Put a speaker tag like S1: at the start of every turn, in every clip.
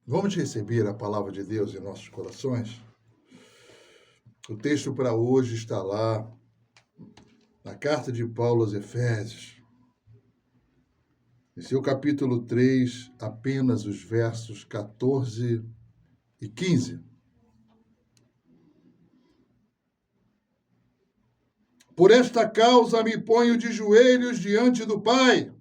S1: Vamos receber a palavra de Deus em nossos corações? O texto para hoje está lá na carta de Paulo aos Efésios, em seu capítulo 3, apenas os versos 14 e 15. Por esta causa me ponho de joelhos diante do Pai,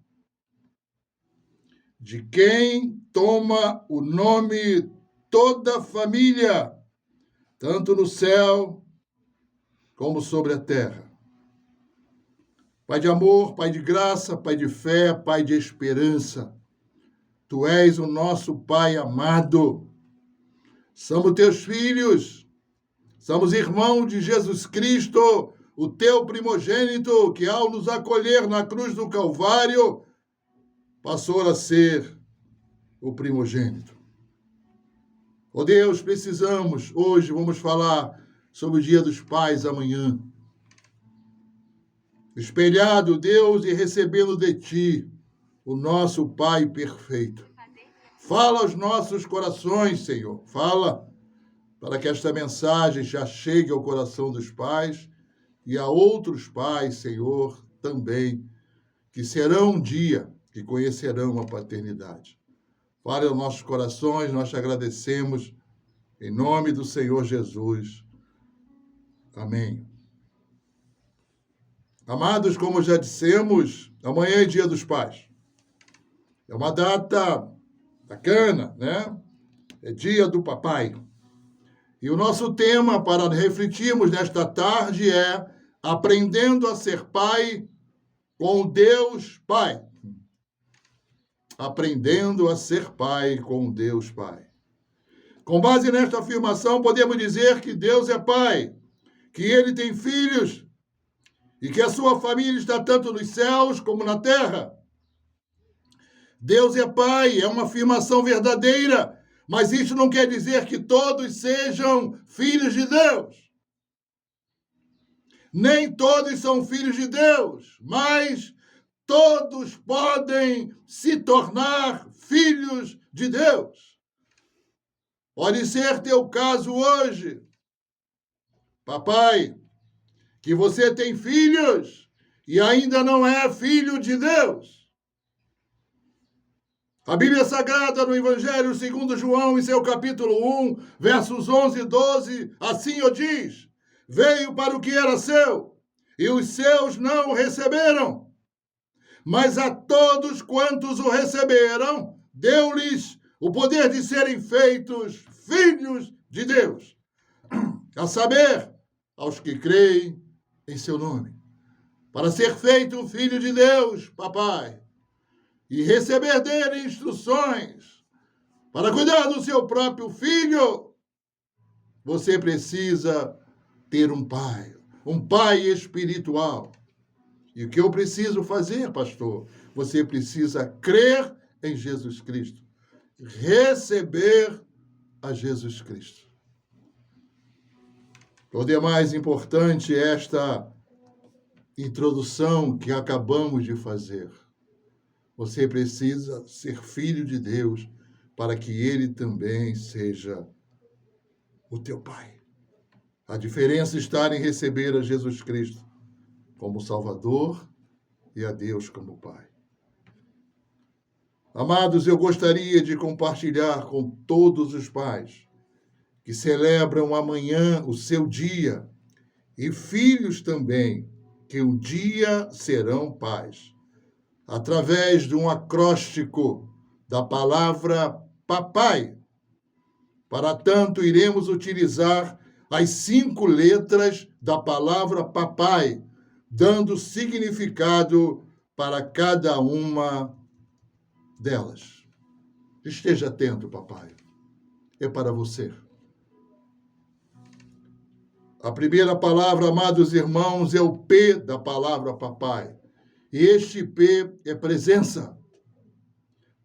S1: de quem toma o nome toda a família, tanto no céu como sobre a terra. Pai de amor, Pai de graça, Pai de fé, Pai de esperança. Tu és o nosso Pai amado. Somos teus filhos, somos irmãos de Jesus Cristo, o teu primogênito, que ao nos acolher na cruz do Calvário, passou a ser o primogênito. Ó Deus, precisamos, hoje vamos falar sobre o Dia dos Pais amanhã. Espelhado, Deus, e recebendo de Ti, o nosso Pai perfeito. Fala aos nossos corações, Senhor. Fala para que esta mensagem já chegue ao coração dos pais e a outros pais, Senhor, também, que serão um dia que conhecerão a paternidade. Fale aos nossos corações, nós te agradecemos, em nome do Senhor Jesus. Amém. Amados, como já dissemos, amanhã é Dia dos Pais. É uma data bacana, né? É Dia do Papai. E o nosso tema para refletirmos nesta tarde é aprendendo a ser pai com Deus Pai. Aprendendo a ser pai com Deus Pai. Com base nesta afirmação, podemos dizer que Deus é pai, que ele tem filhos e que a sua família está tanto nos céus como na terra. Deus é pai, é uma afirmação verdadeira, mas isso não quer dizer que todos sejam filhos de Deus. Nem todos são filhos de Deus, mas todos podem se tornar filhos de Deus. Pode ser teu caso hoje, papai, que você tem filhos e ainda não é filho de Deus. A Bíblia Sagrada, no Evangelho segundo João, em seu capítulo 1, versos 11 e 12, assim o diz: veio para o que era seu, e os seus não o receberam. Mas a todos quantos o receberam, deu-lhes o poder de serem feitos filhos de Deus, a saber, aos que creem em seu nome. Para ser feito filho de Deus, papai, e receber dele instruções para cuidar do seu próprio filho, você precisa ter um pai espiritual. E o que eu preciso fazer, pastor? Você precisa crer em Jesus Cristo, receber a Jesus Cristo. O demais importante é esta introdução que acabamos de fazer. Você precisa ser filho de Deus para que ele também seja o teu pai. A diferença está em receber a Jesus Cristo como Salvador e a Deus como Pai. Amados, eu gostaria de compartilhar com todos os pais que celebram amanhã o seu dia e filhos também, que um dia serão pais, através de um acróstico da palavra papai. Para tanto, iremos utilizar as 5 letras da palavra papai, dando significado para cada uma delas. Esteja atento, papai. É para você. A primeira palavra, amados irmãos, é o P da palavra papai. E este P é presença.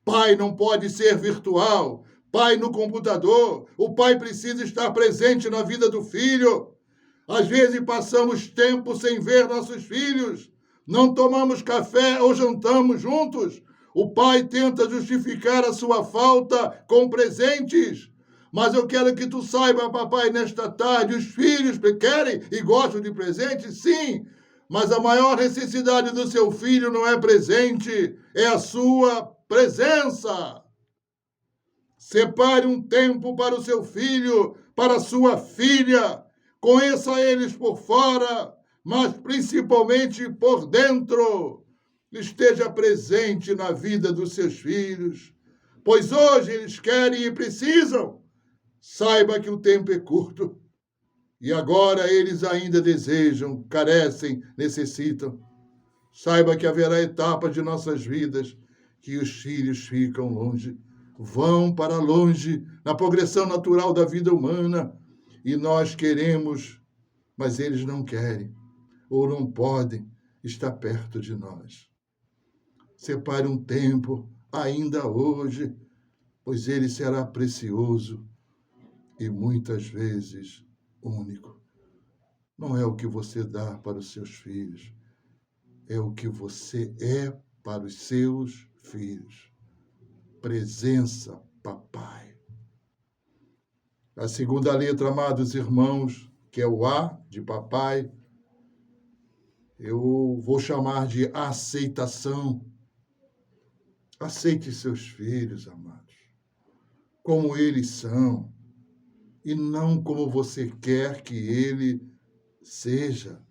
S1: Pai não pode ser virtual. Pai no computador. O pai precisa estar presente na vida do filho. Às vezes passamos tempo sem ver nossos filhos. Não tomamos café ou jantamos juntos. O pai tenta justificar a sua falta com presentes. Mas eu quero que tu saiba, papai, nesta tarde, os filhos querem e gostam de presentes, sim. Mas a maior necessidade do seu filho não é presente, é a sua presença. Separe um tempo para o seu filho, para a sua filha. Conheça eles por fora, mas principalmente por dentro. Esteja presente na vida dos seus filhos, pois hoje eles querem e precisam. Saiba que o tempo é curto e agora eles ainda desejam, carecem, necessitam. Saiba que haverá etapas de nossas vidas que os filhos ficam longe, vão para longe na progressão natural da vida humana e nós queremos, mas eles não querem ou não podem estar perto de nós. Separe um tempo, ainda hoje, pois ele será precioso e muitas vezes único. Não é o que você dá para os seus filhos, é o que você é para os seus filhos. Presença, papai. A segunda letra, amados irmãos, que é o A de papai, eu vou chamar de aceitação. Aceite seus filhos, amados, como eles são, e não como você quer que ele seja.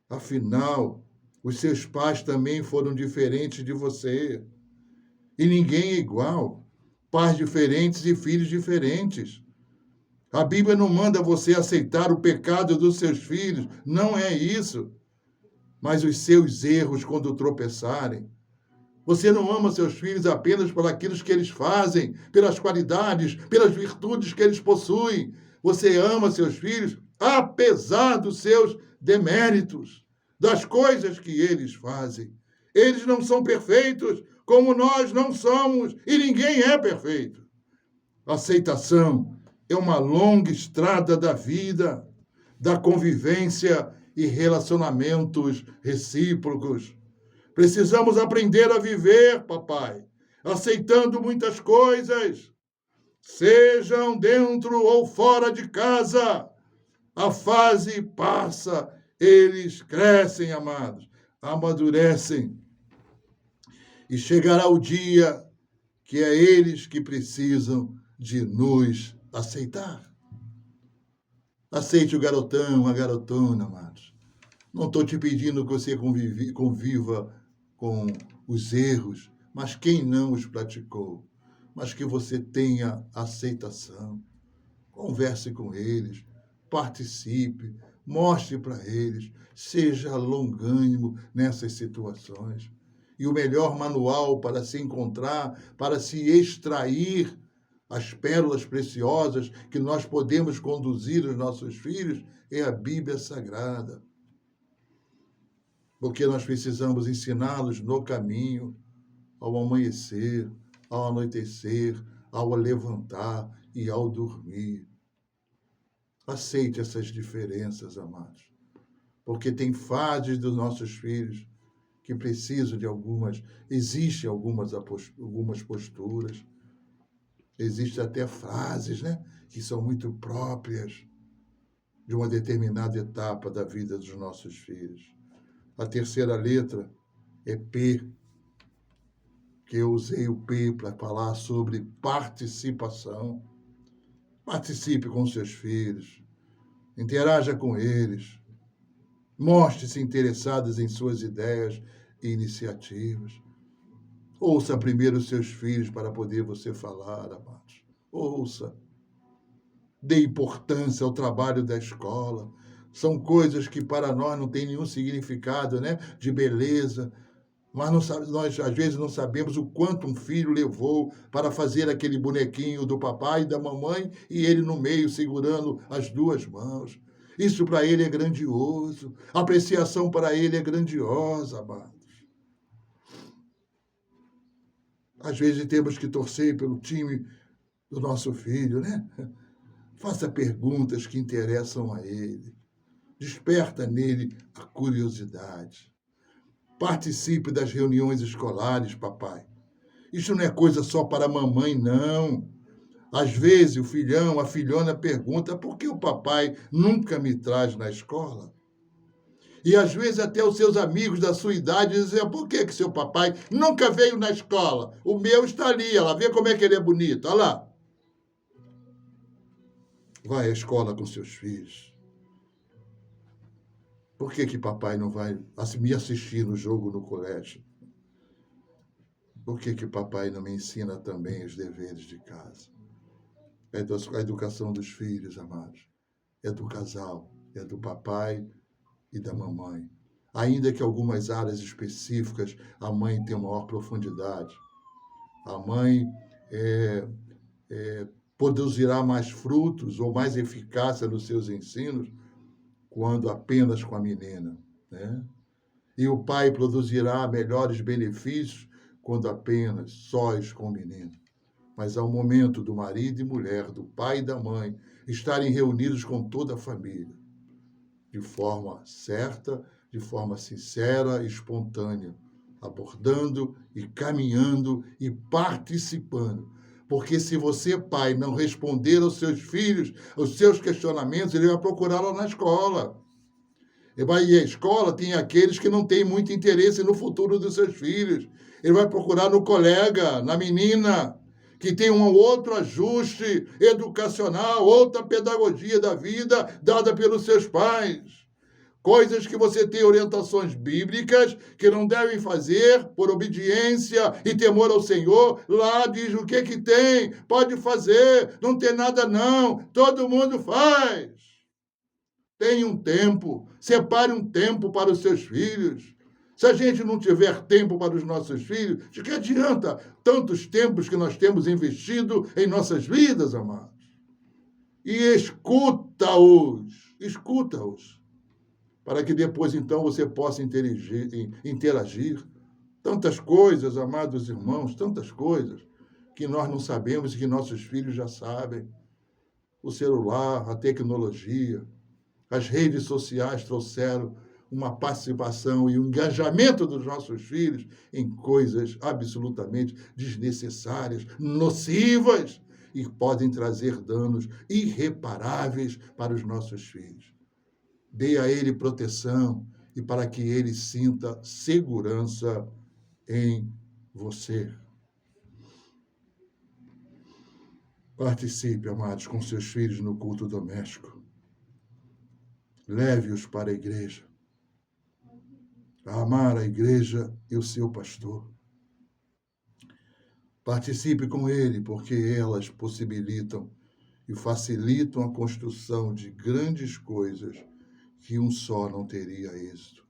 S1: Afinal, os seus pais também foram diferentes de você. E ninguém é igual. Pais diferentes e filhos diferentes. A Bíblia não manda você aceitar o pecado dos seus filhos. Não é isso. Mas os seus erros quando tropeçarem. Você não ama seus filhos apenas por aquilo que eles fazem, pelas qualidades, pelas virtudes que eles possuem. Você ama seus filhos apesar dos seus deméritos, das coisas que eles fazem. Eles não são perfeitos, como nós não somos, e ninguém é perfeito. Aceitação é uma longa estrada da vida, da convivência e relacionamentos recíprocos. Precisamos aprender a viver, papai, aceitando muitas coisas, sejam dentro ou fora de casa. A fase passa, eles crescem, amados, amadurecem. E chegará o dia que é eles que precisam de nos aceitar. Aceite o garotão, a garotona, amados. Não estou te pedindo que você conviva com os erros, mas quem não os praticou, mas que você tenha aceitação. Converse com eles, participe, mostre para eles, seja longânimo nessas situações. E o melhor manual para se encontrar, para se extrair as pérolas preciosas que nós podemos conduzir aos nossos filhos é a Bíblia Sagrada. Porque nós precisamos ensiná-los no caminho, ao amanhecer, ao anoitecer, ao levantar e ao dormir. Aceite essas diferenças, amados, porque tem fases dos nossos filhos que precisam de existem algumas posturas, existem até frases, né, que são muito próprias de uma determinada etapa da vida dos nossos filhos. A terceira letra é P, que eu usei o P para falar sobre participação. Participe com seus filhos, interaja com eles, mostre-se interessados em suas ideias e iniciativas. Ouça primeiro os seus filhos para poder você falar, amados. Ouça. Dê importância ao trabalho da escola. São coisas que para nós não têm nenhum significado, né? De beleza. Mas nós, às vezes, não sabemos o quanto um filho levou para fazer aquele bonequinho do papai e da mamãe e ele no meio segurando as duas mãos. Isso para ele é grandioso. A apreciação para ele é grandiosa, amados. Às vezes temos que torcer pelo time do nosso filho, né? Faça perguntas que interessam a ele. Desperta nele a curiosidade. Participe das reuniões escolares, papai. Isso não é coisa só para a mamãe, não. Às vezes o filhão, a filhona pergunta por que o papai nunca me traz na escola? E às vezes até os seus amigos da sua idade dizem, por que seu papai nunca veio na escola? O meu está ali, ela vê como é que ele é bonito, olha lá. Vai à escola com seus filhos. Por que papai não vai me assistir no jogo no colégio? Por que papai não me ensina também os deveres de casa? A educação dos filhos, amados. É do casal, é do papai e da mamãe. Ainda que algumas áreas específicas a mãe tenha maior profundidade. A mãe produzirá mais frutos ou mais eficácia nos seus ensinos quando apenas com a menina, né? E o pai produzirá melhores benefícios quando apenas sós com o menino. Mas há um momento do marido e mulher, do pai e da mãe, estarem reunidos com toda a família, de forma certa, de forma sincera e espontânea, abordando e caminhando e participando. Porque se você, pai, não responder aos seus filhos, aos seus questionamentos, ele vai procurá-la na escola. E a escola tem aqueles que não têm muito interesse no futuro dos seus filhos. Ele vai procurar no colega, na menina, que tem um outro ajuste educacional, outra pedagogia da vida dada pelos seus pais. Coisas que você tem orientações bíblicas que não devem fazer por obediência e temor ao Senhor. Lá diz o que tem, pode fazer, não tem nada não, todo mundo faz. Tenha um tempo, separe um tempo para os seus filhos. Se a gente não tiver tempo para os nossos filhos, de que adianta tantos tempos que nós temos investido em nossas vidas, amados? E escuta-os, para que depois, então, você possa interagir. Tantas coisas, amados irmãos, tantas coisas que nós não sabemos e que nossos filhos já sabem. O celular, a tecnologia, as redes sociais trouxeram uma participação e um engajamento dos nossos filhos em coisas absolutamente desnecessárias, nocivas, e podem trazer danos irreparáveis para os nossos filhos. Dê a ele proteção e para que ele sinta segurança em você. Participe, amados, com seus filhos no culto doméstico. Leve-os para a igreja. A amar a igreja e o seu pastor. Participe com ele, porque elas possibilitam e facilitam a construção de grandes coisas que um só não teria êxito.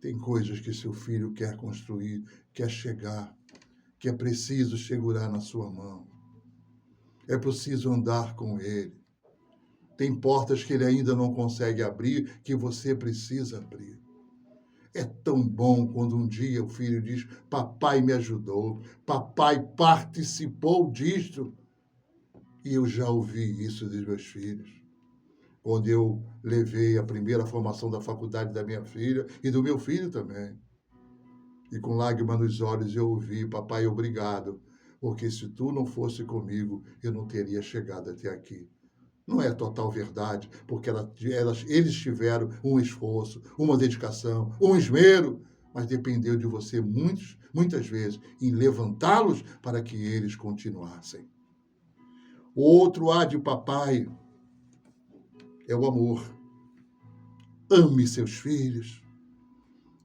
S1: Tem coisas que seu filho quer construir, quer chegar, que é preciso segurar na sua mão. É preciso andar com ele. Tem portas que ele ainda não consegue abrir, que você precisa abrir. É tão bom quando um dia o filho diz, papai me ajudou, papai participou disto. E eu já ouvi isso dos meus filhos. Quando eu levei a primeira formação da faculdade da minha filha e do meu filho também. E com lágrimas nos olhos eu ouvi, papai, obrigado, porque se tu não fosse comigo, eu não teria chegado até aqui. Não é total verdade, porque eles tiveram um esforço, uma dedicação, um esmero, mas dependeu de você muitas vezes em levantá-los para que eles continuassem. O outro A de papai é o amor. Ame seus filhos.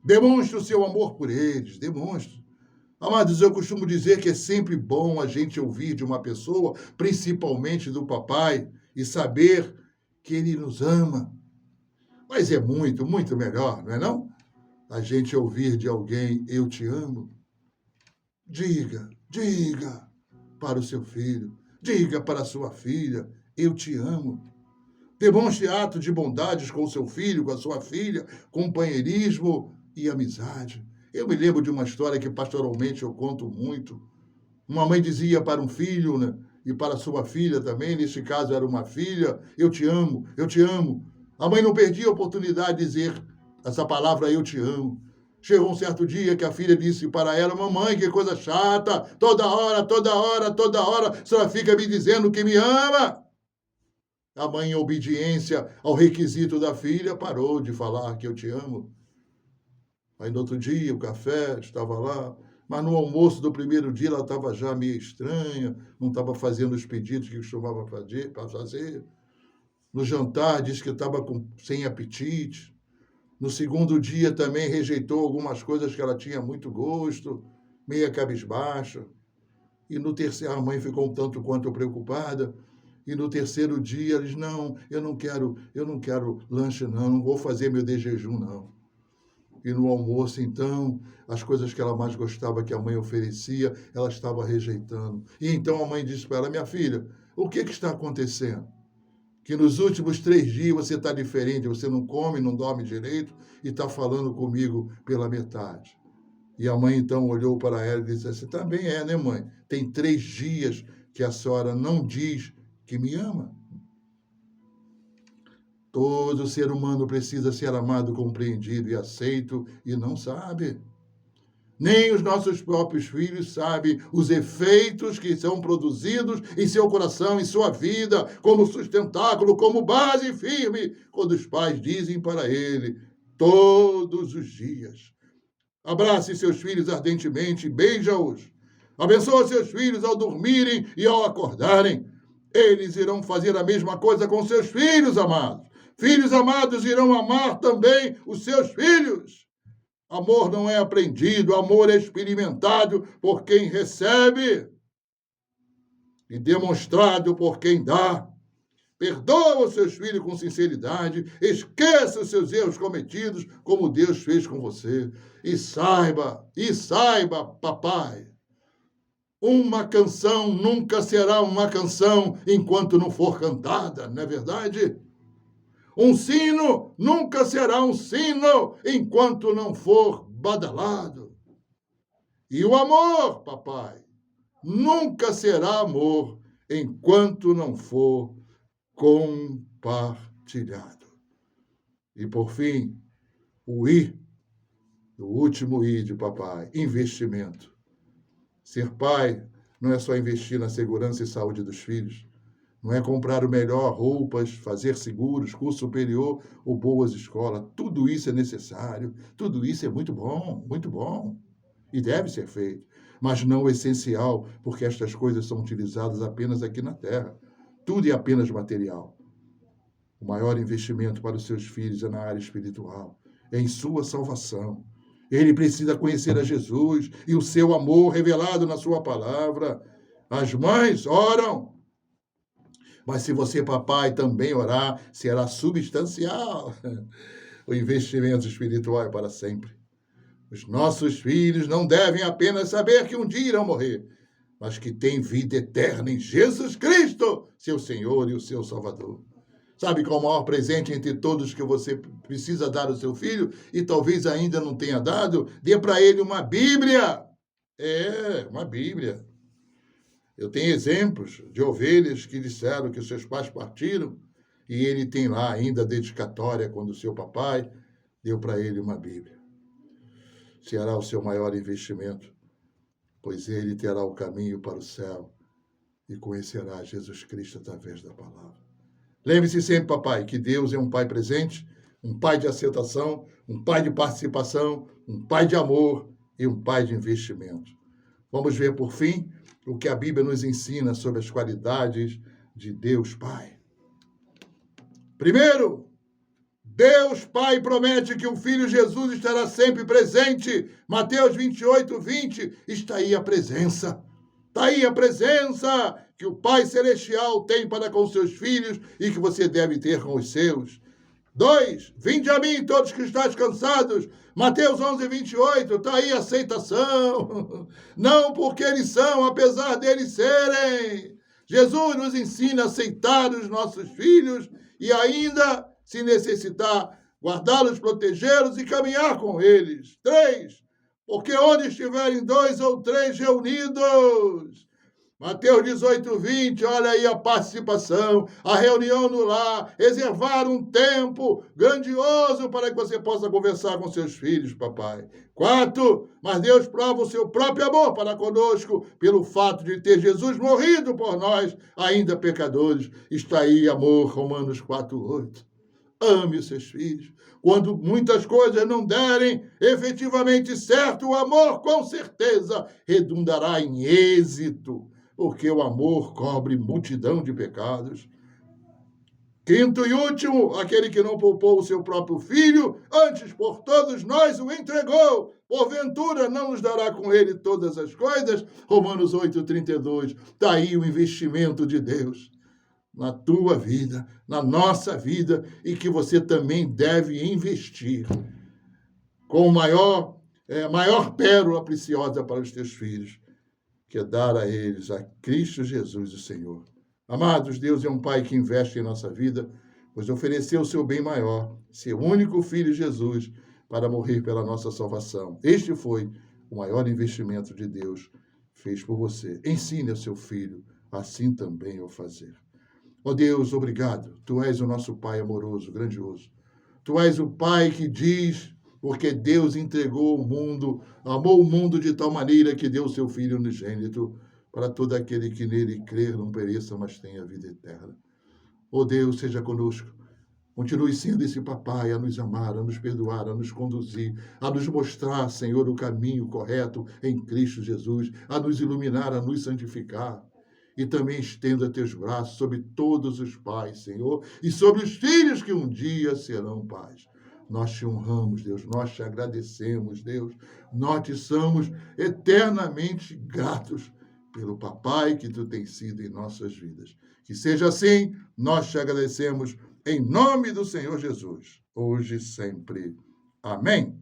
S1: Demonstre o seu amor por eles, demonstre. Amados, eu costumo dizer que é sempre bom a gente ouvir de uma pessoa, principalmente do papai, e saber que ele nos ama. Mas é muito, muito melhor, não é não? A gente ouvir de alguém, eu te amo. Diga para o seu filho, diga para a sua filha, eu te amo. Demonstre ato de bondades com o seu filho, com a sua filha, companheirismo e amizade. Eu me lembro de uma história que pastoralmente eu conto muito. Uma mãe dizia para um filho, né, e para sua filha também, neste caso era uma filha, eu te amo, eu te amo. A mãe não perdia a oportunidade de dizer essa palavra, eu te amo. Chegou um certo dia que a filha disse para ela: mamãe, que coisa chata, toda hora, a senhora fica me dizendo que me ama. A mãe, em obediência ao requisito da filha, parou de falar que eu te amo. Aí no outro dia o café estava lá, mas no almoço do primeiro dia ela estava já meio estranha, não estava fazendo os pedidos que costumava fazer. No jantar disse que estava sem apetite. No segundo dia também rejeitou algumas coisas que ela tinha muito gosto, meia cabisbaixa. E no terceiro, a mãe ficou um tanto quanto preocupada. E no terceiro dia, eles, não, eu não quero lanche, não vou fazer meu de jejum, não. E no almoço, então, as coisas que ela mais gostava que a mãe oferecia, ela estava rejeitando. E então a mãe disse para ela: minha filha, o que está acontecendo? Que nos últimos 3 dias você está diferente, você não come, não dorme direito e está falando comigo pela metade. E a mãe então olhou para ela e disse assim: também é, né, mãe? Tem 3 dias que a senhora não diz que me ama. Todo ser humano precisa ser amado, compreendido e aceito e não sabe. Nem os nossos próprios filhos sabem os efeitos que são produzidos em seu coração, em sua vida, como sustentáculo, como base firme, quando os pais dizem para ele todos os dias: abrace seus filhos ardentemente, beija-os. Abençoa seus filhos ao dormirem e ao acordarem. Eles irão fazer a mesma coisa com seus filhos amados. Filhos amados irão amar também os seus filhos. Amor não é aprendido, amor é experimentado por quem recebe e demonstrado por quem dá. Perdoa os seus filhos com sinceridade, esqueça os seus erros cometidos como Deus fez com você. E saiba, papai, uma canção nunca será uma canção enquanto não for cantada, não é verdade? Um sino nunca será um sino enquanto não for badalado. E o amor, papai, nunca será amor enquanto não for compartilhado. E por fim, o I, o último I de papai, investimento. Ser pai não é só investir na segurança e saúde dos filhos. Não é comprar o melhor, roupas, fazer seguros, curso superior ou boas escolas. Tudo isso é necessário, tudo isso é muito bom e deve ser feito. Mas não o essencial, porque estas coisas são utilizadas apenas aqui na Terra. Tudo é apenas material. O maior investimento para os seus filhos é na área espiritual, é em sua salvação. Ele precisa conhecer a Jesus e o seu amor revelado na sua palavra. As mães oram, mas se você, papai, também orar, será substancial. O investimento espiritual é para sempre. Os nossos filhos não devem apenas saber que um dia irão morrer, mas que têm vida eterna em Jesus Cristo, seu Senhor e o seu Salvador. Sabe qual é o maior presente entre todos que você precisa dar ao seu filho e talvez ainda não tenha dado? Dê para ele uma Bíblia. Uma Bíblia. Eu tenho exemplos de ovelhas que disseram que seus pais partiram e ele tem lá ainda a dedicatória quando o seu papai deu para ele uma Bíblia. Será o seu maior investimento, pois ele terá o caminho para o céu e conhecerá Jesus Cristo através da palavra. Lembre-se sempre, papai, que Deus é um pai presente, um pai de aceitação, um pai de participação, um pai de amor e um pai de investimento. Vamos ver, por fim, o que a Bíblia nos ensina sobre as qualidades de Deus Pai. Primeiro, Deus Pai promete que o Filho Jesus estará sempre presente. Mateus 28:20, está aí a presença. Está aí a presença que o Pai Celestial tem para com seus filhos e que você deve ter com os seus. 2, vinde a mim todos que estáis cansados. Mateus 11:28, está aí a aceitação. Não porque eles são, apesar deles serem. Jesus nos ensina a aceitar os nossos filhos e ainda, se necessitar, guardá-los, protegê-los e caminhar com eles. 3, porque onde estiverem 2 ou 3 reunidos Mateus 18, 20, olha aí a participação, a reunião no lar, reservar um tempo grandioso para que você possa conversar com seus filhos, papai. 4, mas Deus prova o seu próprio amor para conosco pelo fato de ter Jesus morrido por nós, ainda pecadores. Está aí, amor, Romanos 4, 8. Ame os seus filhos. Quando muitas coisas não derem efetivamente certo, o amor, com certeza, redundará em êxito, porque o amor cobre multidão de pecados. 5º e último, aquele que não poupou o seu próprio filho, antes por todos nós o entregou. Porventura não nos dará com ele todas as coisas? Romanos 8, 32. Está aí o investimento de Deus na tua vida, na nossa vida, e que você também deve investir com maior pérola preciosa para os teus filhos, que é dar a eles a Cristo Jesus, o Senhor. Amados, Deus é um Pai que investe em nossa vida, pois ofereceu o seu bem maior, seu único Filho Jesus, para morrer pela nossa salvação. Este foi o maior investimento de Deus fez por você. Ensine ao seu filho assim também o fazer. Ó Deus, obrigado. Tu és o nosso Pai amoroso, grandioso. Tu és o Pai que diz, porque Deus entregou o mundo, amou o mundo de tal maneira que deu o seu Filho unigênito, para todo aquele que nele crer não pereça, mas tenha vida eterna. Ó Deus, seja conosco. Continue sendo esse papai a nos amar, a nos perdoar, a nos conduzir, a nos mostrar, Senhor, o caminho correto em Cristo Jesus, a nos iluminar, a nos santificar. E também estenda teus braços sobre todos os pais, Senhor, e sobre os filhos que um dia serão pais. Nós te honramos, Deus, nós te agradecemos, Deus, nós te somos eternamente gratos pelo papai que tu tens sido em nossas vidas. Que seja assim, nós te agradecemos em nome do Senhor Jesus, hoje e sempre. Amém.